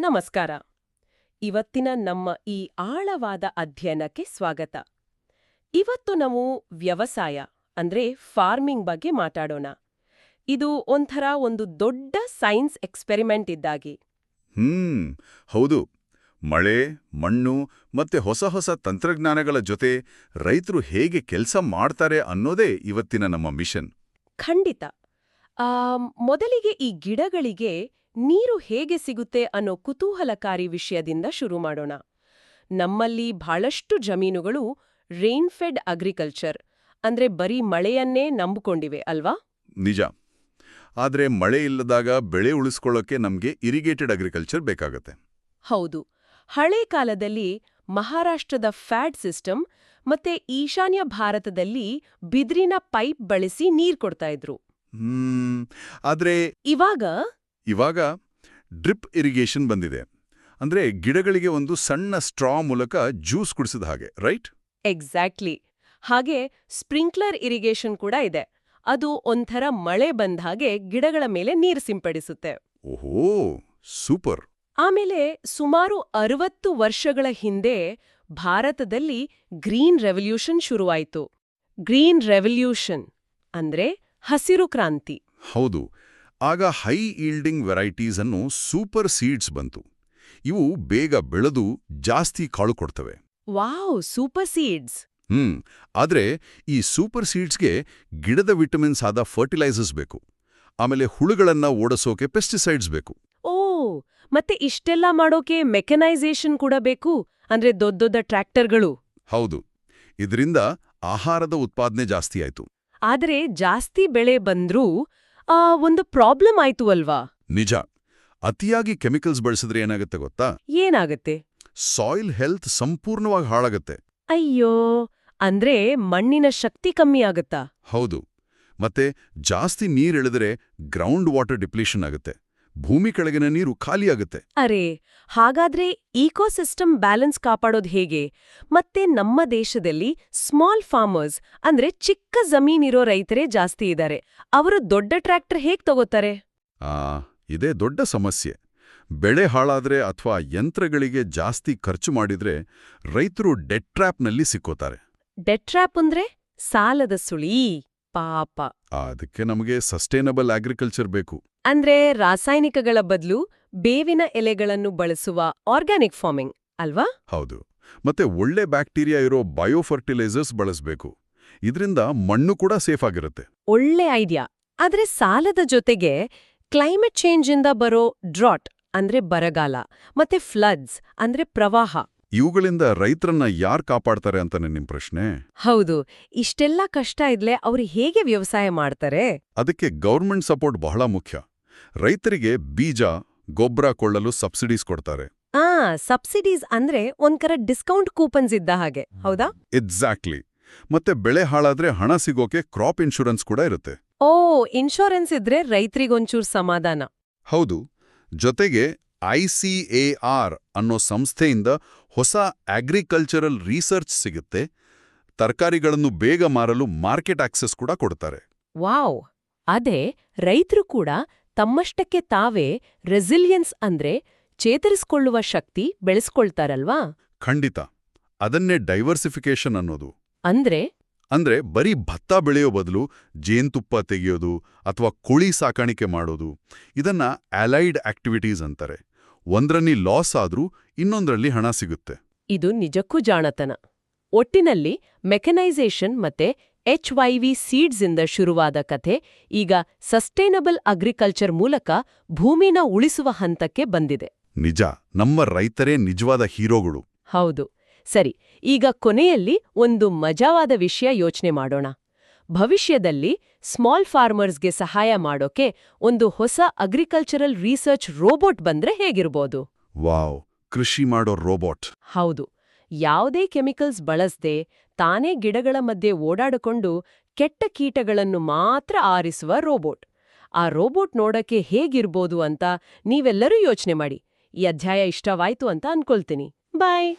ನಮಸ್ಕಾರ. ಇವತ್ತಿನ ನಮ್ಮ ಈ ಆಳವಾದ ಅಧ್ಯಯನಕ್ಕೆ ಸ್ವಾಗತ. ಇವತ್ತು ನಾವು ವ್ಯವಸಾಯ ಅಂದ್ರೆ ಫಾರ್ಮಿಂಗ್ ಬಗ್ಗೆ ಮಾತಾಡೋಣ. ಇದು ಒಂದು ದೊಡ್ಡ ಸೈನ್ಸ್ ಎಕ್ಸ್ಪೆರಿಮೆಂಟ್ ಇದ್ದಾಗಿ. ಹೌದು. ಮಳೆ, ಮಣ್ಣು ಮತ್ತೆ ಹೊಸ ಹೊಸ ತಂತ್ರಜ್ಞಾನಗಳ ಜೊತೆ ರೈತರು ಹೇಗೆ ಕೆಲಸ ಮಾಡ್ತಾರೆ ಅನ್ನೋದೇ ಇವತ್ತಿನ ನಮ್ಮ ಮಿಷನ್. ಖಂಡಿತ. ಮೊದಲಿಗೆ ಈ ಗಿಡಗಳಿಗೆ ನೀರು ಹೇಗೆ ಸಿಗುತ್ತೆ ಅನ್ನೋ ಕುತೂಹಲಕಾರಿ ವಿಷಯದಿಂದ ಶುರು ಮಾಡೋಣ. ನಮ್ಮಲ್ಲಿ ಬಹಳಷ್ಟು ಜಮೀನುಗಳು ರೈನ್ಫೆಡ್ ಅಗ್ರಿಕಲ್ಚರ್ ಅಂದ್ರೆ ಬರೀ ಮಳೆಯನ್ನೇ ನಂಬಿಕೊಂಡಿವೆ ಅಲ್ವಾ? ನಿಜ. ಆದ್ರೆ ಮಳೆ ಇಲ್ಲದಾಗ ಬೆಳೆ ಉಳಿಸ್ಕೊಳ್ಳೋಕೆ ನಮ್ಗೆ ಇರಿಗೇಟೆಡ್ ಅಗ್ರಿಕಲ್ಚರ್ ಬೇಕಾಗತ್ತೆ. ಹೌದು. ಹಳೆ ಕಾಲದಲ್ಲಿ ಮಹಾರಾಷ್ಟ್ರದ ಫ್ಯಾಡ್ ಸಿಸ್ಟಮ್ ಮತ್ತೆ ಈಶಾನ್ಯ ಭಾರತದಲ್ಲಿ ಬಿದಿರಿನ ಪೈಪ್ ಬಳಸಿ ನೀರ್ ಕೊಡ್ತಾ ಇದ್ರು. ಆದ್ರೆ ಇವಾಗ ಡ್ರಿಪ್ ಇರಿಗೇಷನ್ ಬಂದಿದೆ. ಅಂದ್ರೆ ಗಿಡಗಳಿಗೆ ಒಂದು ಸಣ್ಣ ಸ್ಟ್ರಾ ಮೂಲಕ ಜ್ಯೂಸ್ ಕುಡಿಸಿದ ಹಾಗೆ, ರೈಟ್? ಎಕ್ಸಾಕ್ಟ್ಲಿ. ಹಾಗೆ ಸ್ಪ್ರಿಂಕ್ಲರ್ ಇರಿಗೇಷನ್ ಕೂಡ ಇದೆ. ಅದು ಒಂಥರ ಮಳೆ ಬಂದ ಹಾಗೆ ಗಿಡಗಳ ಮೇಲೆ ನೀರು ಸಿಂಪಡಿಸುತ್ತೆ. ಓಹೋ, ಸೂಪರ್. ಆಮೇಲೆ ಸುಮಾರು 60 ವರ್ಷಗಳ ಹಿಂದೆ ಭಾರತದಲ್ಲಿ ಗ್ರೀನ್ ರೆವಲ್ಯೂಷನ್ ಶುರುವಾಯಿತು. ಗ್ರೀನ್ ರೆವಲ್ಯೂಷನ್ ಅಂದ್ರೆ ಹಸಿರು ಕ್ರಾಂತಿ. ಹೌದು. ಆಗ ಹೈ ಈಲ್ಡಿಂಗ್ ವೆರೈಟೀಸ್ ಅನ್ನು ಸೂಪರ್ ಸೀಡ್ಸ್ ಬಂತು. ಇವು ಬೇಗ ಬೆಳೆದು ಜಾಸ್ತಿ ಕಾಳು ಕೊಡ್ತವೆ. Wow, super seeds. ಆದ್ರೆ ಈ ಸೂಪರ್ ಸೀಡ್ಸ್ಗೆ ಗಿಡದ ವಿಟಮಿನ್ಸ್ ಆದ ಫರ್ಟಿಲೈಸರ್ಸ್ ಬೇಕು. ಆಮೇಲೆ ಹುಳುಗಳನ್ನ ಓಡಿಸೋಕೆ ಪೆಸ್ಟಿಸೈಡ್ಸ್ ಬೇಕು. ಓ, ಮತ್ತೆ ಇಷ್ಟೆಲ್ಲ ಮಾಡೋಕೆ ಮೆಕನೈಸೇಷನ್ ಕೂಡ ಬೇಕು, ಅಂದ್ರೆ ದೊಡ್ಡ ದೊಡ್ಡ ಟ್ರ್ಯಾಕ್ಟರ್ಗಳು. ಹೌದು. ಇದರಿಂದ ಆಹಾರದ ಉತ್ಪಾದನೆ ಜಾಸ್ತಿ ಆಯ್ತು. ಆದ್ರೆ ಜಾಸ್ತಿ ಬೆಳೆ ಬಂದ್ರೂ ಒಂದು ಪ್ರಾಬ್ಲಮ್ ಆಯ್ತು ಅಲ್ವಾ? ನಿಜ. ಅತಿಯಾಗಿ ಕೆಮಿಕಲ್ಸ್ ಬಳಸಿದ್ರೆ ಏನಾಗುತ್ತೆ ಗೊತ್ತಾ? ಏನಾಗತ್ತೆ? ಸಾಯಿಲ್ ಹೆಲ್ತ್ ಸಂಪೂರ್ಣವಾಗಿ ಹಾಳಾಗತ್ತೆ. ಅಯ್ಯೋ, ಅಂದ್ರೆ ಮಣ್ಣಿನ ಶಕ್ತಿ ಕಮ್ಮಿ ಆಗತ್ತಾ? ಹೌದು. ಮತ್ತೆ ಜಾಸ್ತಿ ನೀರಿಳಿದ್ರೆ ಗ್ರೌಂಡ್ ವಾಟರ್ ಡಿಪ್ಲೀಷನ್ ಆಗುತ್ತೆ. ಭೂಮಿ ಕೆಳಗಿನ ನೀರು ಖಾಲಿಯಾಗುತ್ತೆ. ಅರೆ, ಹಾಗಾದ್ರೆ ಈಕೋಸಿಸ್ಟಮ್ ಬ್ಯಾಲೆನ್ಸ್ ಕಾಪಾಡೋದು ಹೇಗೆ? ಮತ್ತೆ ನಮ್ಮ ದೇಶದಲ್ಲಿ ಸ್ಮಾಲ್ ಫಾರ್ಮರ್ಸ್ ಅಂದ್ರೆ ಚಿಕ್ಕ ಜಮೀನಿರೋ ರೈತರೇ ಜಾಸ್ತಿ ಇದ್ದಾರೆ. ಅವರು ದೊಡ್ಡ ಟ್ರ್ಯಾಕ್ಟರ್ ಹೇಗ್ ತಗೋತಾರೆ? ಇದೇ ದೊಡ್ಡ ಸಮಸ್ಯೆ. ಬೆಳೆ ಹಾಳಾದ್ರೆ ಅಥವಾ ಯಂತ್ರಗಳಿಗೆ ಜಾಸ್ತಿ ಖರ್ಚು ಮಾಡಿದ್ರೆ ರೈತರು ಡೆಟ್ ಟ್ರ್ಯಾಪ್ನಲ್ಲಿ ಸಿಕ್ಕೋತಾರೆ. ಡೆಟ್ ಟ್ರ್ಯಾಪ್ ಅಂದ್ರೆ ಸಾಲದ ಸುಳಿ. ಪಾಪ. ಅದಕ್ಕೆ ನಮಗೆ ಸಸ್ಟೈನಬಲ್ ಅಗ್ರಿಕಲ್ಚರ್ ಬೇಕು. ಅಂದ್ರೆ ರಾಸಾಯನಿಕಗಳ ಬದಲು ಬೇವಿನ ಎಲೆಗಳನ್ನು ಬಳಸುವ ಆರ್ಗ್ಯಾನಿಕ್ ಫಾರ್ಮಿಂಗ್ ಅಲ್ವಾ? ಹೌದು. ಮತ್ತೆ ಒಳ್ಳೆ ಬ್ಯಾಕ್ಟೀರಿಯಾ ಇರೋ ಬಯೋಫರ್ಟಿಲೈಸರ್ಸ್ ಬಳಸಬೇಕು. ಇದರಿಂದ ಮಣ್ಣು ಕೂಡ ಸೇಫ್ ಆಗಿರುತ್ತೆ. ಒಳ್ಳೆ ಐಡಿಯಾ. ಆದ್ರೆ ಸಾಲದ ಜೊತೆಗೆ ಕ್ಲೈಮೇಟ್ ಚೇಂಜ್ ಇಂದ ಬರೋ ಡ್ರಾಟ್ ಅಂದ್ರೆ ಬರಗಾಲ ಮತ್ತೆ ಫ್ಲಡ್ಸ್ ಅಂದ್ರೆ ಪ್ರವಾಹ, ಇವುಗಳಿಂದ ರೈತರನ್ನ ಯಾರು ಕಾಪಾಡ್ತಾರೆ ಅಂತಾನೆ ನಿಮ್ ಪ್ರಶ್ನೆ? ಹೌದು. ಇಷ್ಟೆಲ್ಲ ಕಷ್ಟ ಇದ್ಲೆ ಅವ್ರು ಹೇಗೆ ವ್ಯವಸಾಯ ಮಾಡ್ತಾರೆ? ಅದಕ್ಕೆ ಗೌರ್ಮೆಂಟ್ ಸಪೋರ್ಟ್ ಬಹಳ ಮುಖ್ಯ. ರೈತರಿಗೆ ಬೀಜ, ಗೊಬ್ಬರ ಕೊಳ್ಳಲು ಸಬ್ಸಿಡೀಸ್ ಕೊಡ್ತಾರೆ. ಸಬ್ಸಿಡೀಸ್ ಅಂದ್ರೆ ಒಂಥರ ಡಿಸ್ಕೌಂಟ್ ಕೂಪನ್ಸ್ ಇದ್ದ ಹಾಗೆ, ಹೌದಾ? ಎಕ್ಸಾಕ್ಟ್ಲಿ. ಮತ್ತೆ ಬೆಳೆ ಹಾಳಾದ್ರೆ ಹಣ ಸಿಗೋಕೆ ಕ್ರಾಪ್ ಇನ್ಶೂರೆನ್ಸ್ ಕೂಡ ಇರುತ್ತೆ. ಓ, ಇನ್ಶೂರೆನ್ಸ್ ಇದ್ರೆ ರೈತರಿಗೊಂಚೂರು ಸಮಾಧಾನ. ಹೌದು. ಜೊತೆಗೆ ICAR ಅನ್ನೋ ಸಂಸ್ಥೆಯಿಂದ ಹೊಸ ಅಗ್ರಿಕಲ್ಚರಲ್ ರಿಸರ್ಚ್ ಸಿಗುತ್ತೆ. ತರಕಾರಿಗಳನ್ನು ಬೇಗ ಮಾರಲು ಮಾರ್ಕೆಟ್ ಆಕ್ಸೆಸ್ ಕೂಡ ಕೊಡ್ತಾರೆ. ವಾವ್. ಅದೇ ರೈತರು ಕೂಡ ತಮ್ಮಷ್ಟಕ್ಕೆ ತಾವೇ ರೆಸಿಲಿಯನ್ಸ್ ಅಂದ್ರೆ ಚೇತರಿಸಿಕೊಳ್ಳುವ ಶಕ್ತಿ ಬೆಳೆಸ್ಕೊಳ್ತಾರಲ್ವಾ? ಖಂಡಿತ. ಅದನ್ನೇ ಡೈವರ್ಸಿಫಿಕೇಶನ್ ಅನ್ನೋದು. ಅಂದ್ರೆ ಬರೀ ಭತ್ತ ಬೆಳೆಯೋ ಬದಲು ಜೇನ್ತುಪ್ಪ ತೆಗೆಯೋದು ಅಥವಾ ಕೋಳಿ ಸಾಕಾಣಿಕೆ ಮಾಡೋದು, ಇದನ್ನ ಅಲೈಡ್ ಆಕ್ಟಿವಿಟೀಸ್ ಅಂತಾರೆ. ಒಂದ್ರಲ್ಲಿ ಲಾಸ್ ಆದ್ರೂ ಇನ್ನೊಂದ್ರಲ್ಲಿ ಹಣ ಸಿಗುತ್ತೆ. ಇದು ನಿಜಕ್ಕೂ ಜಾಣತನ. ಒಟ್ಟಿನಲ್ಲಿ ಮೆಕನೈಸೇಷನ್ ಮತ್ತೆ HYV ಸೀಡ್ಸ್ ಇಂದ ಶುರುವಾದ ಕಥೆ ಈಗ ಸಸ್ಟೈನಬಲ್ ಅಗ್ರಿಕಲ್ಚರ್ ಮೂಲಕ ಭೂಮಿನ ಉಳಿಸುವ ಹಂತಕ್ಕೆ ಬಂದಿದೆ. ನಿಜ. ನಮ್ಮ ರೈತರೇ ನಿಜವಾದ ಹೀರೋಗಳು. ಹೌದು. ಸರಿ, ಈಗ ಕೊನೆಯಲ್ಲಿ ಒಂದು ಮಜಾವಾದ ವಿಷಯ ಯೋಚನೆ ಮಾಡೋಣ. ಭವಿಷ್ಯದಲ್ಲಿ ಸ್ಮಾಲ್ ಫಾರ್ಮರ್ಸ್ಗೆ ಸಹಾಯ ಮಾಡೋಕೆ ಒಂದು ಹೊಸ ಅಗ್ರಿಕಲ್ಚರಲ್ ರಿಸರ್ಚ್ ರೋಬೋಟ್ ಬಂದ್ರೆ ಹೇಗಿರ್ಬೋದು? ವಾವ್, ಕೃಷಿ ಮಾಡೋ ರೋಬೋಟ್. ಹೌದು. ಯಾವುದೇ ಕೆಮಿಕಲ್ಸ್ ಬಳಸದೆ ತಾನೇ ಗಿಡಗಳ ಮಧ್ಯೆ ಓಡಾಡಿಕೊಂಡು ಕೆಟ್ಟ ಕೀಟಗಳನ್ನು ಮಾತ್ರ ಆರಿಸುವ ರೋಬೋಟ್. ಆ ರೋಬೋಟ್ ನೋಡಕ್ಕೆ ಹೇಗಿರ್ಬೋದು ಅಂತ ನೀವೆಲ್ಲರೂ ಯೋಚನೆ ಮಾಡಿ. ಈ ಅಧ್ಯಾಯ ಇಷ್ಟವಾಯ್ತು ಅಂತ ಅನ್ಕೊಳ್ತೀನಿ. ಬಾಯ್.